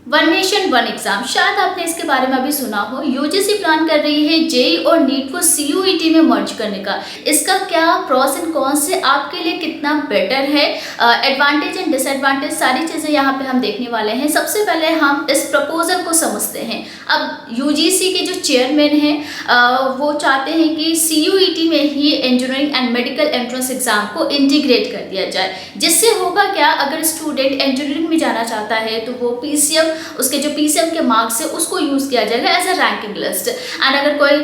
One nation one exam, शायद आपने इसके बारे में अभी सुना हो। यूजीसी प्लान कर रही है जेई और नीट को सीयूईटी में मर्ज करने का। इसका क्या प्रॉस एंड कॉन्स है, आपके लिए कितना बेटर है, एडवांटेज एंड डिसएडवांटेज, सारी चीज़ें यहाँ पे हम देखने वाले हैं। सबसे पहले हम इस प्रपोजल को समझते हैं। अब यूजीसी के जो चेयरमैन हैं वो चाहते हैं कि सीयूईटी में ही engineering and medical entrance exam को इंटीग्रेट कर दिया जाए। जिससे होगा क्या, अगर स्टूडेंट इंजीनियरिंग में जाना चाहता है तो वो पीसीएम, उसके जो पीसीएम के मार्क्स है उसको यूज़ किया जाएगा as a ranking list. And अगर कोई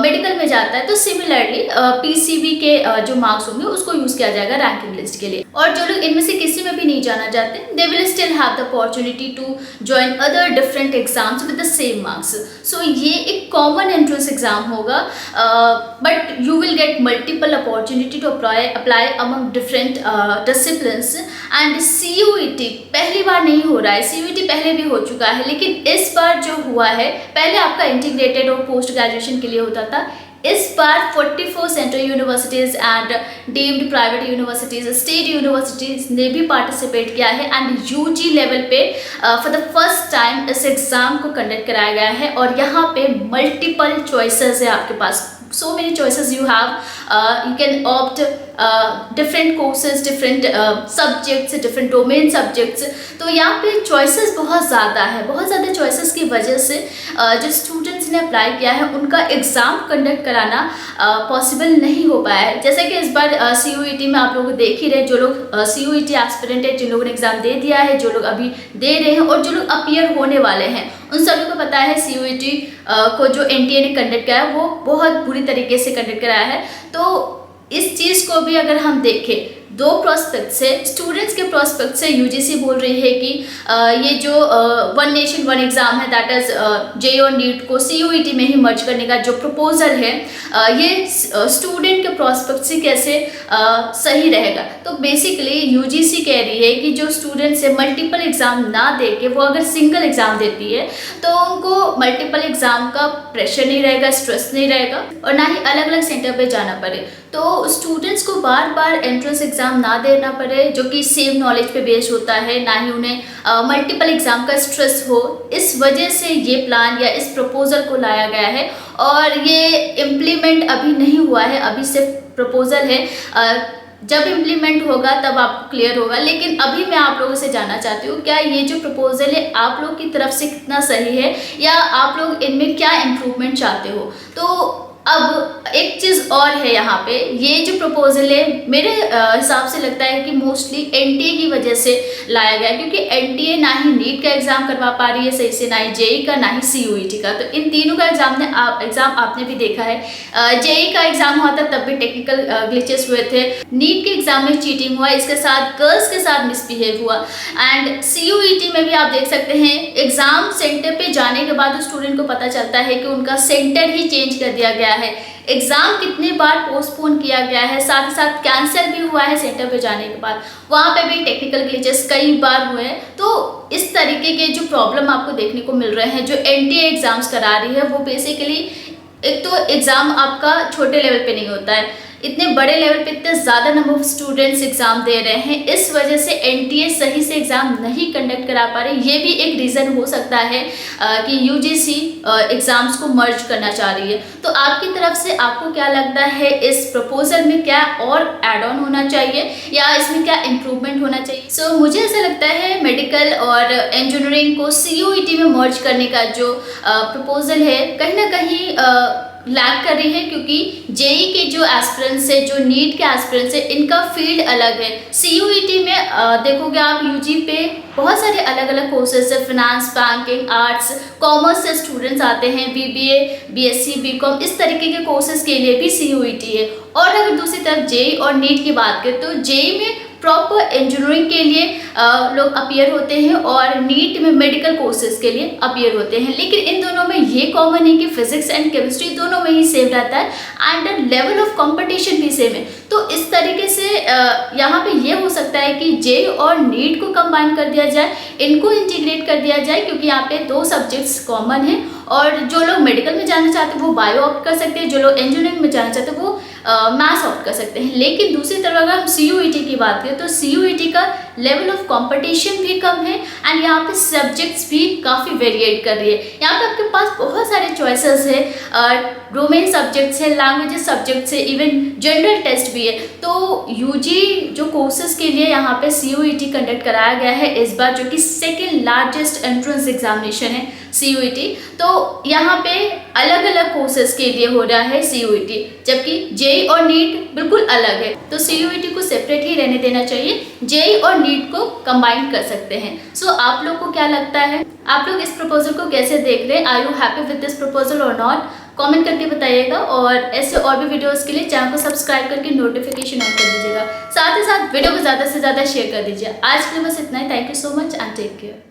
मेडिकल में जाता है तो सिमिलरली पीसीबी के जो मार्क्स होंगे उसको यूज़ किया जाएगा रैंकिंग लिस्ट के लिए। और जो लोग इनमें से किसी में भी नहीं जाना चाहते, they will still have the opportunity to join other different exams with the same marks. So ये एक कॉमन एंट्रेंस एग्जाम होगा, but you will get multiple opportunity to apply among different disciplines. And CUET पहली बार नहीं हो रहा है, CUET पहले भी हो चुका है, लेकिन इस बार जो हुआ है, पहले आपका इंटीग्रेटेड और पोस्ट ग्रेजुएशन के लिए होता था। इस बार 44 central universities and deemed private universities, state universities ने भी पार्टिसिपेट किया है। एंड यूजी लेवल पे फॉर द फर्स्ट टाइम इस एग्ज़ाम को कंडक्ट कराया गया है। और यहाँ पे मल्टीपल चॉइसेस है आपके पास, so many choices you have. You can opt different courses, different subjects, different domain subjects. तो यहाँ पे choices बहुत ज़्यादा है। बहुत ज़्यादा choices की वजह से जो स्टूडेंट्स ने अप्लाई किया है उनका एग्ज़ाम कंडक्ट कराना पॉसिबल नहीं हो पाया है। जैसे कि इस बार सीयूईटी में आप लोग देख ही रहे, जो लोग सीयूईटी एस्पिरेंट है, जिन लोगों ने एग्ज़ाम दे दिया है, जो लोग अभी दे रहे हैं और जो लोग अपीयर होने वाले हैं, उन सभी को पता है सीयूईटी को जो एनटीए ने कंडक्ट किया है वो बहुत बुरी तरीके से कंडक्ट कराया है। तो इस चीज़ को भी अगर हम देखें दो प्रोस्पेक्ट से, स्टूडेंट्स के प्रोस्पेक्ट से यूजीसी बोल रही है कि ये जो वन नेशन वन एग्ज़ाम है, दैट इज़ जेई और नीट को सीयूईटी में ही मर्ज करने का जो प्रपोजल है, ये स्टूडेंट के प्रोस्पेक्ट से कैसे सही रहेगा। तो बेसिकली यूजीसी कह रही है कि जो स्टूडेंट्स है मल्टीपल एग्ज़ाम ना दे के वो अगर सिंगल एग्ज़ाम देती है तो उनको मल्टीपल एग्ज़ाम का प्रेशर नहीं रहेगा, स्ट्रेस नहीं रहेगा, और ना ही अलग अलग सेंटर पे जाना पड़े। तो स्टूडेंट्स को बार बार एंट्रेंस एग्ज़ाम ना देना पड़े, जो कि सेम नॉलेज पे बेस्ड होता है, ना ही उन्हें मल्टीपल एग्ज़ाम का स्ट्रेस हो। इस वजह से ये प्लान या इस प्रपोजल को लाया गया है। और ये इम्प्लीमेंट अभी नहीं हुआ है, अभी सिर्फ प्रपोजल है। जब इम्प्लीमेंट होगा तब आपको क्लियर होगा। लेकिन अभी मैं आप लोगों से जानना चाहती हूँ, क्या ये जो प्रपोजल है आप लोग की तरफ से कितना सही है, या आप लोग इनमें क्या इम्प्रूवमेंट चाहते हो। तो अब एक चीज़ और है यहाँ पे, ये जो प्रपोजल है मेरे हिसाब से लगता है कि मोस्टली एनटीए की वजह से लाया गया है, क्योंकि एनटीए ना ही नीट का एग्ज़ाम करवा पा रही है सही से, ना ही जेई का, ना ही सीयूईटी का। तो इन तीनों का एग्ज़ाम आपने भी देखा है। जेई का एग्ज़ाम हुआ था तब भी टेक्निकल ग्लिचेस हुए थे, नीट के एग्ज़ाम में चीटिंग हुआ, इसके साथ गर्ल्स के साथ मिसबिहेव हुआ। एंड सीयूईटी में भी आप देख सकते हैं, एग्ज़ाम सेंटर पे जाने के बाद स्टूडेंट को पता चलता है कि उनका सेंटर ही चेंज कर दिया गया है, एग्ज़ाम कितने बार पोस्टपोन किया गया है, साथ ही साथ कैंसिल भी हुआ है सेंटर पे जाने के बाद, वहाँ पे भी टेक्निकल ग्लिचेस कई बार हुए हैं। तो इस तरीके के जो प्रॉब्लम आपको देखने को मिल रहे हैं, जो एनटीए एग्ज़ाम्स करा रही है, वो बेसिकली एक तो एग्ज़ाम आपका छोटे लेवल पे नहीं होता है, इतने बड़े लेवल पे इतने ज़्यादा नंबर ऑफ स्टूडेंट्स एग्ज़ाम दे रहे हैं, इस वजह से एनटीए सही से एग्ज़ाम नहीं कंडक्ट करा पा रहे। ये भी एक रीज़न हो सकता है कि यूजीसी एग्ज़ाम्स को मर्ज करना चाह रही है। तो आपकी तरफ से आपको क्या लगता है, इस प्रपोजल में क्या और ऐड ऑन होना चाहिए या इसमें क्या इम्प्रूवमेंट होना चाहिए। सो मुझे ऐसा लगता है मेडिकल और इंजीनियरिंग को सीयूईटी में मर्ज करने का जो प्रपोजल है कहीं ना कहीं लैग कर रही है, क्योंकि जेई के जो एस्पिरेंट्स है, जो नीट के एस्पिरेंट्स है, इनका फील्ड अलग है। सीयूईटी में देखोगे आप यूजी पे बहुत सारे अलग अलग कोर्सेज है, फिनेंस, बैंकिंग, आर्ट्स, कॉमर्स से स्टूडेंट्स आते हैं, बीबीए, बीएससी, बीकॉम, इस तरीके के कोर्सेज के लिए भी सीयूईटी है। और अगर दूसरी तरफ जेई और नीट की बात करें तो जेई में प्रॉपर इंजीनियरिंग के लिए लोग अपीयर होते हैं और नीट में मेडिकल कोर्सेज के लिए अपीयर होते हैं। लेकिन इन दोनों में ये कॉमन है कि फिजिक्स एंड केमिस्ट्री दोनों में ही सेम रहता है एंड लेवल ऑफ कंपटीशन भी सेम है। तो इस तरीके से यहाँ पे ये हो सकता है कि जेई और नीट को कंबाइन कर दिया जाए, इनको इंटीग्रेट कर दिया जाए, क्योंकि यहाँ पे दो सब्जेक्ट्स कॉमन हैं। और जो लोग मेडिकल में जाना चाहते हैं वो बायो ऑप्ट कर सकते हैं, जो लोग इंजीनियरिंग में जाना चाहते हैं वो मैथ्स ऑप्ट कर सकते हैं। लेकिन दूसरी तरफ अगर हम CUET की बात करें तो CUET का लेवल ऑफ कंपटीशन भी कम है एंड यहाँ पे सब्जेक्ट्स भी काफ़ी वेरिएट कर रही है। यहाँ पे आपके पास बहुत सारे चॉइसेस है, डोमेन सब्जेक्ट्स है, लैंग्वेजेस सब्जेक्ट्स है, इवन जनरल टेस्ट भी है। तो UG जो कोर्सेज के लिए यहाँ पे CUET कंडक्ट कराया गया है इस बार, जो कि सेकेंड लार्जेस्ट एंट्रेंस एग्जामिनेशन है CUET। तो यहाँ पे अलग अलग कोर्सेज के लिए हो रहा है CUET, जबकि JEE और NEET बिल्कुल अलग है। तो CUET को सेपरेट ही रहने देना चाहिए, JEE और NEET को कंबाइन कर सकते हैं। सो आप लोग को क्या लगता है, आप लोग इस प्रपोजल को कैसे देख रहे हैं? Are you happy with this proposal और नॉट? कमेंट करके बताइएगा और ऐसे और भी वीडियोस के लिए चैनल को सब्सक्राइब करके नोटिफिकेशन ऑन कर दीजिएगा। साथ ही साथ वीडियो को ज़्यादा से ज़्यादा शेयर कर दीजिए। आज के लिए बस इतना ही। Thank you so much and take care.